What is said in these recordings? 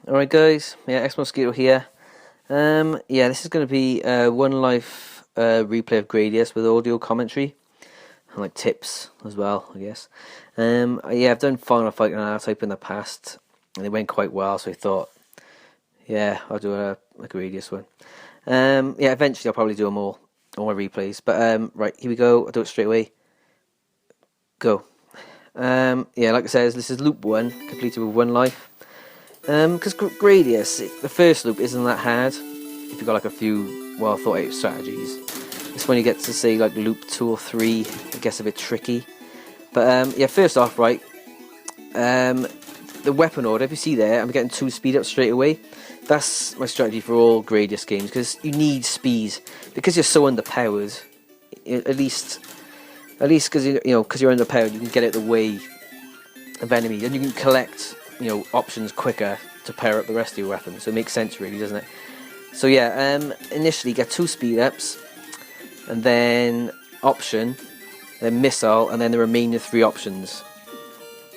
Alright guys, yeah, X Mosquito here. Yeah, this is going to be one life replay of Gradius with audio commentary and like tips as well, I guess. Yeah, I've done Final Fight and R-Type in the past and it went quite well, so I thought, yeah, I'll do a Gradius one. Yeah, eventually I'll probably do them all my replays. But right, here we go. I'll do it straight away. Go. Yeah, like I said, this is loop 1, completed with 1 life. Because Gradius, the first loop isn't that hard if you've got like a few well thought out strategies. It's when you get to say like loop 2 or 3, it gets a bit tricky. But yeah, first off, right, the weapon order, if you see there, I'm getting 2 speed ups straight away. That's my strategy for all Gradius games, because you need speed. Because you're so underpowered, at least because because you're underpowered, you can get out the way of enemies, and you can collect options quicker to pair up the rest of your weapons. So it makes sense, really, doesn't it? So yeah, initially get 2 speed ups, and then option, then missile, and then the remaining 3 options.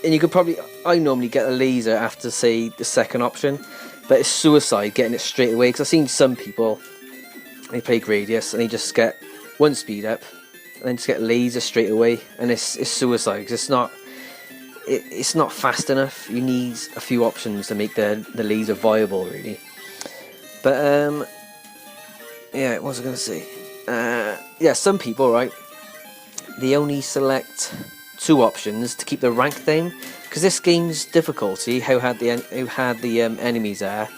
And you could probably, I normally get a laser after say the second option, but it's suicide getting it straight away, because I've seen some people, they play Gradius and they just get 1 speed up and then just get laser straight away, and it's suicide because it's not fast enough. You need a few options to make the laser viable, really. But yeah, what was I going to say? Yeah, some people, right, they only select 2 options to keep the rank down, because this game's difficulty, how hard the enemies are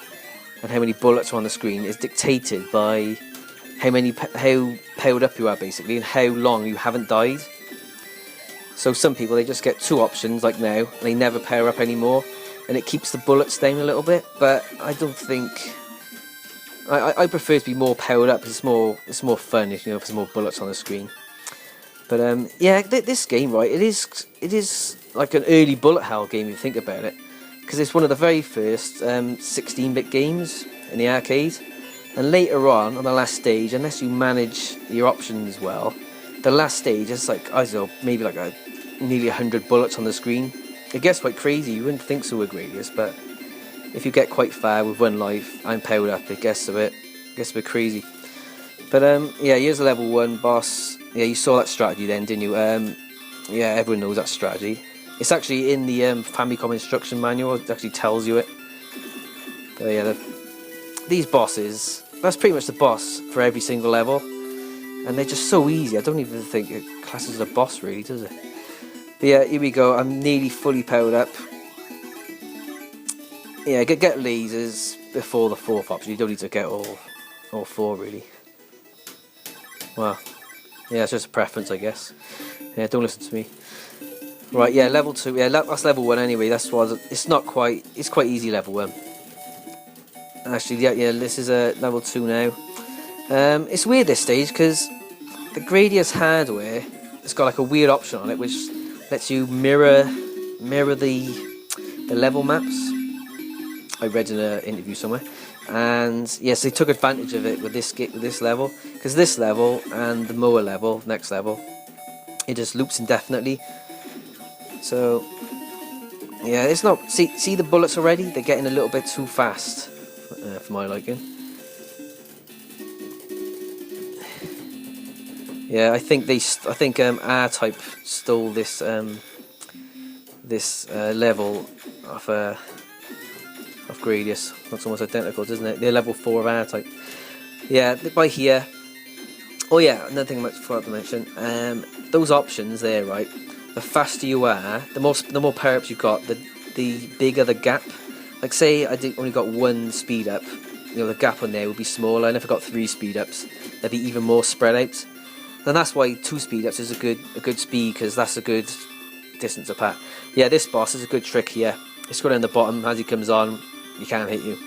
and how many bullets are on the screen, is dictated by how powered up you are, basically, and how long you haven't died. So some people, they just get 2 options like now, and they never power up anymore, and it keeps the bullets down a little bit. But I don't think I prefer to be more powered up, because it's more fun if there's more bullets on the screen. But yeah, this game, right, it is like an early bullet hell game if you think about it, because it's one of the very first 16-bit games in the arcade. And later on the last stage, unless you manage your options well, the last stage is like, I don't know, maybe like nearly 100 bullets on the screen. It gets quite crazy. You wouldn't think so with Gradius, but if you get quite far with 1 life, I'm powered up, it gets a bit crazy. But yeah, here's a level 1 boss. Yeah, you saw that strategy then, didn't you? Yeah, everyone knows that strategy. It's actually in the Famicom instruction manual. It actually tells you it. But yeah, these bosses, that's pretty much the boss for every single level, and they're just so easy. I don't even think it classes as a boss, really, does it? But yeah, here we go. I'm nearly fully powered up. Yeah, get lasers before the 4th option. You don't need to get all 4, really. Well, yeah, it's just a preference, I guess. Yeah, don't listen to me. Right, yeah, level 2. Yeah, that's level 1 anyway. It's quite easy, level 1. Actually, yeah, this is a level 2 now. It's weird this stage, because the Gradius hardware has got like a weird option on it, which lets you mirror the level maps. I read in an interview somewhere, and yes, they took advantage of it with this level, because this level and the Moa level, next level, it just loops indefinitely. So yeah, it's not. See the bullets already? They're getting a little bit too fast for my liking. Yeah, I think R-Type stole this level of Gradius. Looks almost identical, doesn't it? They're level 4 of R-Type. Yeah, by here. Oh yeah, another thing I forgot to mention. Those options there, right? The faster you are, the more power ups you got, the bigger the gap. Like say I only got 1 speed up, the gap on there would be smaller, and if I got 3 speed ups, they'd be even more spread out. And that's why 2 speed ups is a good speed, because that's a good distance apart. Yeah, this boss is a good trick here. It's got on the bottom. As he comes on, he can't hit you,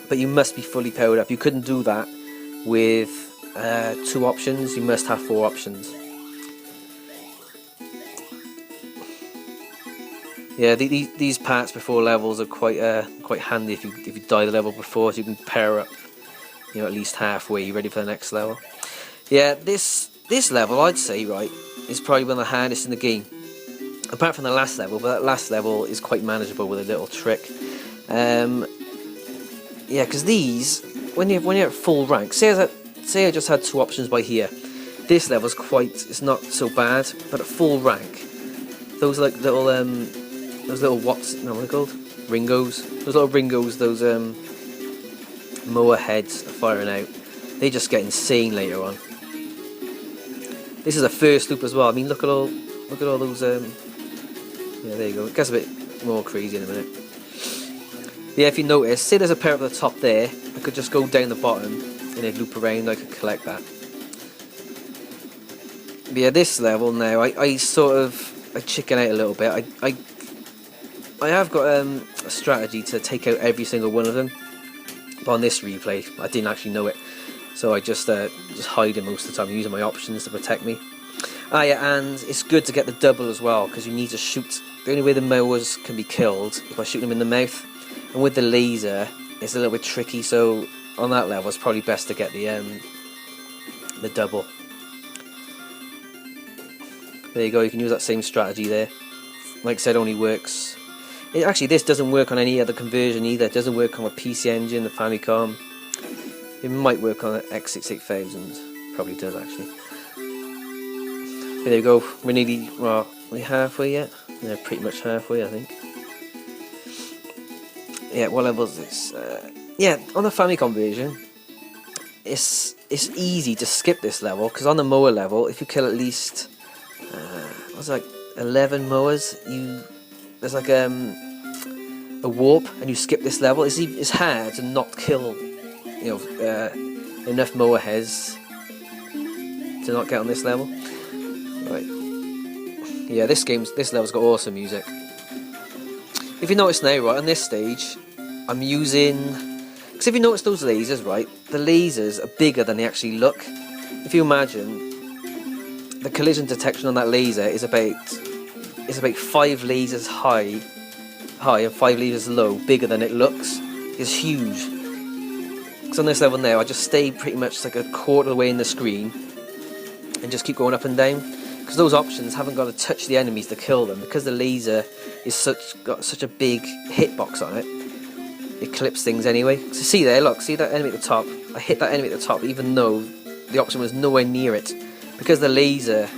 but you must be fully powered up. You couldn't do that with 2 options. You must have 4 options. Yeah, these parts before levels are quite handy if you die the level before, so you can pair up at least halfway, ready for the next level. Yeah, this level, I'd say, right, is probably one of the hardest in the game, apart from the last level, but that last level is quite manageable with a little trick. Yeah, because these, when you're at full rank, say I just had two options by here. This level's it's not so bad, but at full rank, those like those little what are they called? Ringos. Those little Ringos, those mower heads are firing out. They just get insane later on. This is a first loop as well. I mean, look at all those. Yeah, there you go. It gets a bit more crazy in a minute. Yeah, if you notice, say there's a pair at the top there, I could just go down the bottom and then loop around. I could collect that. But yeah, this level now, I sort of chicken out a little bit. I have got a strategy to take out every single one of them, but on this replay, I didn't actually know it, so I just hide it most of the time, using my options to protect me. Ah yeah, and it's good to get the double as well, because you need to shoot. The only way the mowers can be killed is by shooting them in the mouth, and with the laser, it's a little bit tricky. So on that level, it's probably best to get the double. There you go. You can use that same strategy there. Like I said, only works. Actually, this doesn't work on any other conversion either. It doesn't work on a PC Engine, the Famicom. It might work on an X68000. Probably does actually. There you go. We're nearly halfway yet. Yeah, pretty much halfway, I think. Yeah, what level is this? Yeah, on the Famicom version, it's easy to skip this level, because on the mower level, if you kill at least what's it, like 11 mowers, there's like a warp, and you skip this level. It's hard to not kill, enough mower heads to not get on this level. Right. Yeah, this level's got awesome music. If you notice now, right, on this stage, I'm using... Because if you notice those lasers, right, the lasers are bigger than they actually look. If you imagine, the collision detection on that laser is about 5 lasers high and 5 lasers low, bigger than it looks. It's huge. Because on this level now, I just stay pretty much like a quarter of the way in the screen and just keep going up and down. Because those options haven't got to touch the enemies to kill them. Because the laser is got such a big hitbox on it, it clips things anyway. So see there, look, see that enemy at the top? I hit that enemy at the top even though the option was nowhere near it. Because the laser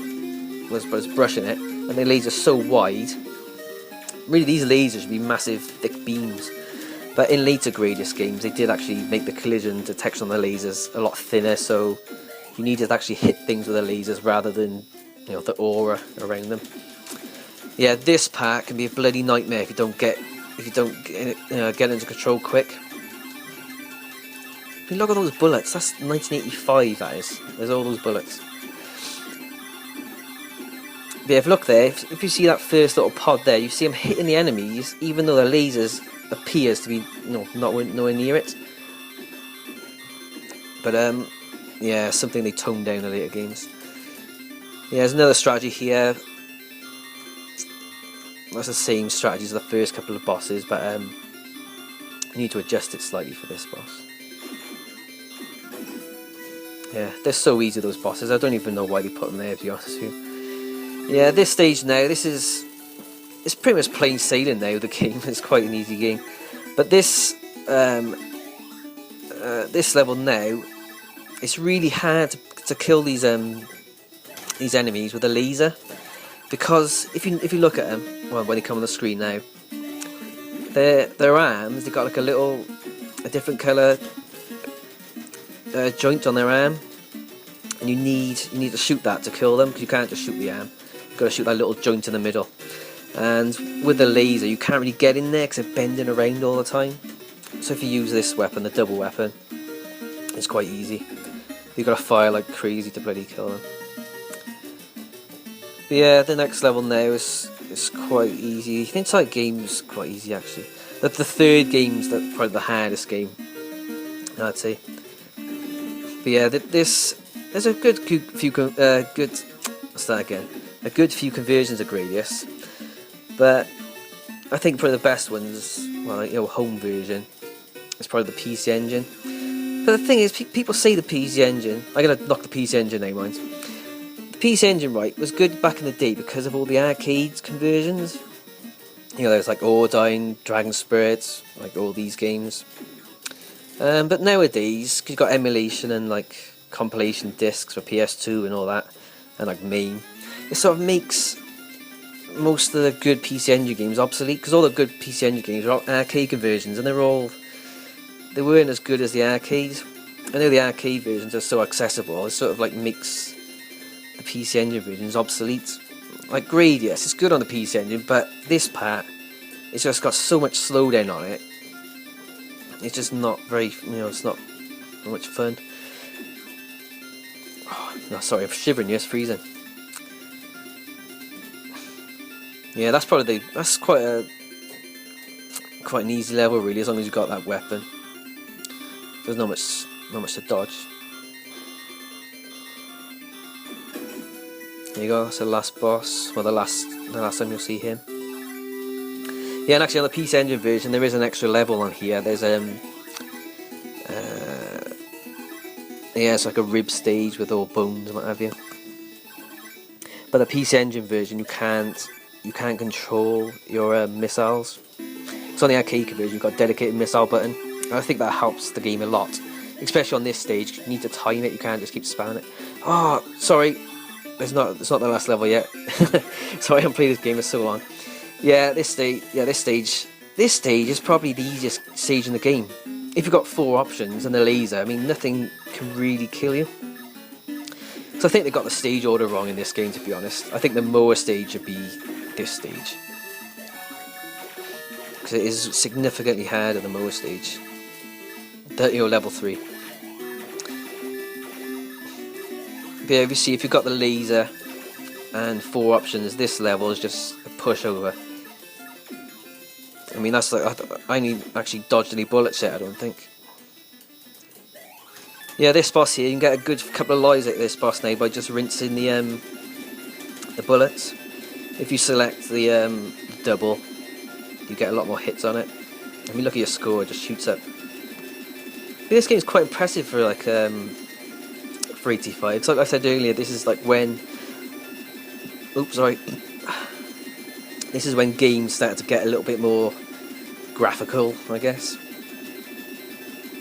was brushing it, and the laser's so wide. Really, these lasers should be massive, thick beams. But in later Gradius games, they did actually make the collision detection on the lasers a lot thinner, so you needed to actually hit things with the lasers rather than the aura around them. Yeah, this part can be a bloody nightmare if you don't get into control quick. If you look at those bullets, that's 1985. That is. There's all those bullets. But yeah, if you look there, if you see that first little pod there, you see them hitting the enemies, even though the lasers appears to be nowhere near it. But yeah, something they toned down in later games. Yeah, there's another strategy here. That's the same strategy as the first couple of bosses, but you need to adjust it slightly for this boss. Yeah, they're so easy, those bosses. I don't even know why they put them there, to be honest with you. Yeah, this stage now, it's pretty much plain sailing now, the game. It's quite an easy game. But this this level now, it's really hard to kill these enemies with a laser, because if you look at them, well, when they come on the screen now, their arms, they've got like a different colour joint on their arm, and you need to shoot that to kill them, because you can't just shoot the arm. You've got to shoot that little joint in the middle. And with the laser, you can't really get in there because they're bending around all the time. So if you use this weapon, the double weapon, it's quite easy. You've got to fire like crazy to bloody kill them. But yeah, the next level now is quite easy. The entire game's quite easy actually. The third game's probably the hardest game, I'd say. But yeah, there's a good few conversions of Gradius, but I think probably the best ones, well, home version, is probably the PC Engine. But the thing is, people say the PC Engine. I'm gonna knock the PC Engine now, mind. The PC Engine, right, was good back in the day because of all the arcade conversions. There's like Ordine, Dragon Spirits, like all these games. But nowadays, 'cause you've got emulation and like compilation discs for PS2 and all that, and like MAME, it sort of makes most of the good PC Engine games obsolete, because all the good PC Engine games are arcade conversions, and they weren't as good as the arcades. I know the arcade versions are so accessible, it sort of like makes the PC Engine versions obsolete. Like Gradius, it's good on the PC Engine, but this part, it's just got so much slowdown on it. It's just not very, it's not much fun. Oh, no, sorry, I'm shivering. It's freezing. Yeah, that's quite an easy level really, as long as you've got that weapon. There's not much to dodge. There you go. That's the last boss. Well, the last time you'll see him. Yeah, and actually on the PC Engine version there is an extra level on here. There's yeah, it's like a rib stage with all bones and what have you. But the PC Engine version you can't control your missiles. So on the arcade version you've got a dedicated missile button. And I think that helps the game a lot, especially on this stage. You need to time it. You can't just keep spamming it. Oh, sorry, it's not the last level yet. Sorry, I haven't played this game for so long. Yeah, this stage is probably the easiest stage in the game. If you've got 4 options and the laser, I mean, nothing can really kill you. So I think they got the stage order wrong in this game, to be honest. I think the Moa stage should be this stage, because it is significantly harder than the Moa stage. Level 3. But yeah, if you've got the laser and 4 options, this level is just a pushover. I mean, that's like, I need actually dodged any bullets yet, I don't think. Yeah, this boss here, you can get a good couple of lives at this boss now by just rinsing the bullets. If you select the double, you get a lot more hits on it. I mean, look at your score, it just shoots up. This game's quite impressive for like for 85. It's like I said earlier, this is like when... Oops, sorry. This is when games start to get a little bit more graphical, I guess.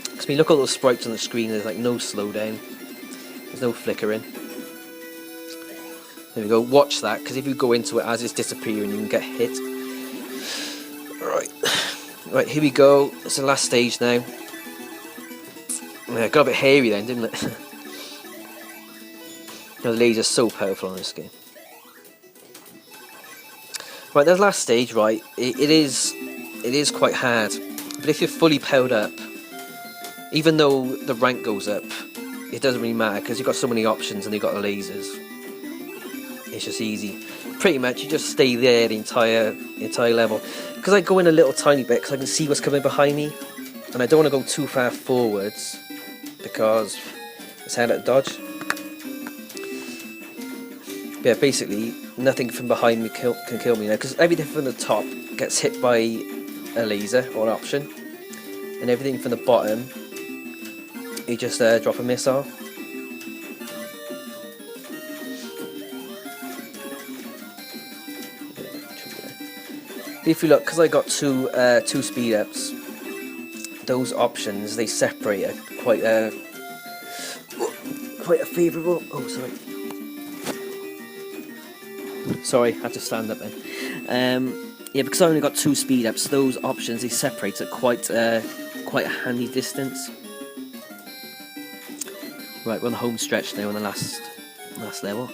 Because I mean, look at all those sprites on the screen, there's like no slowdown. There's no flickering. There we go, watch that, because if you go into it as it's disappearing, you can get hit. Right, here we go. It's the last stage now. Yeah, it got a bit hairy then, didn't it? The laser's so powerful on this game. Right, that last stage, right, it is quite hard. But if you're fully powered up, even though the rank goes up, it doesn't really matter, because you've got so many options and you've got the lasers. It's just easy. Pretty much, you just stay there the entire level. Because I go in a little tiny bit, because I can see what's coming behind me. And I don't want to go too far forwards, because it's hard to dodge. Yeah, basically nothing from behind me can kill me now, because everything from the top gets hit by a laser or an option, and everything from the bottom you just drop a missile. If you look, because I got two speed ups, those options, they separate at quite a favourable... Oh, sorry, I had to stand up then. Yeah, because I only got 2 speed ups, those options, they separate at quite a handy distance. Right, we're on the home stretch now on the last level.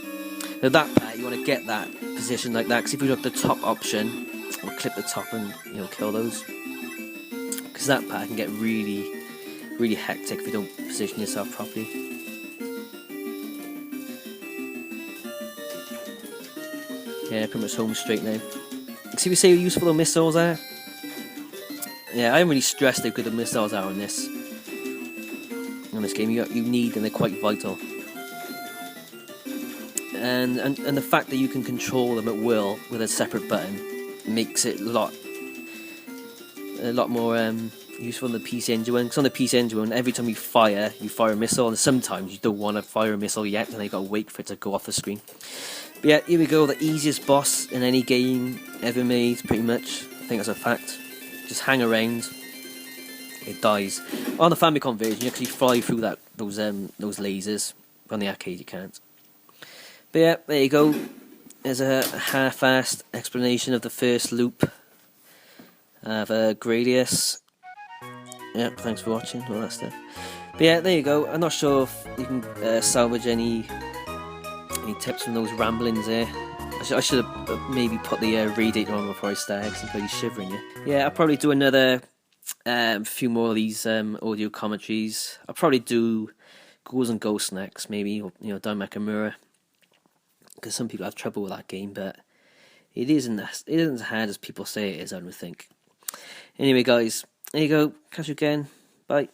Now that part, you want to get that position like that, because if you look at the top option, we'll clip the top and kill those. Because that part can get really, really hectic if you don't position yourself properly. Yeah, pretty much home straight now. See, we say how useful the missiles are. Yeah, I am really stressed how good the missiles are on this game. You need, and they're quite vital. And the fact that you can control them at will with a separate button makes it a lot more useful in the PC Engine one. Because on the PC Engine one, every time you fire a missile, and sometimes you don't want to fire a missile yet, and then you got to wait for it to go off the screen. But yeah, here we go, the easiest boss in any game ever made, pretty much. I think that's a fact. Just hang around, it dies. On the Famicom version, you actually fly through those lasers. On the arcade, you can't. But yeah, there you go. There's a half-assed explanation of the first loop of Gradius. Yeah, thanks for watching, all that stuff. But yeah, there you go. I'm not sure if you can salvage any tips from those ramblings there. I should have maybe put the radiator on before I start, because I'm pretty shivering. Yeah, I'll probably do another few more of these audio commentaries. I'll probably do Ghouls and Ghosts next, maybe, or Down Nakamura, because some people have trouble with that game, but it isn't as hard as people say it is, I don't think. Anyway, guys, there you go. Catch you again. Bye.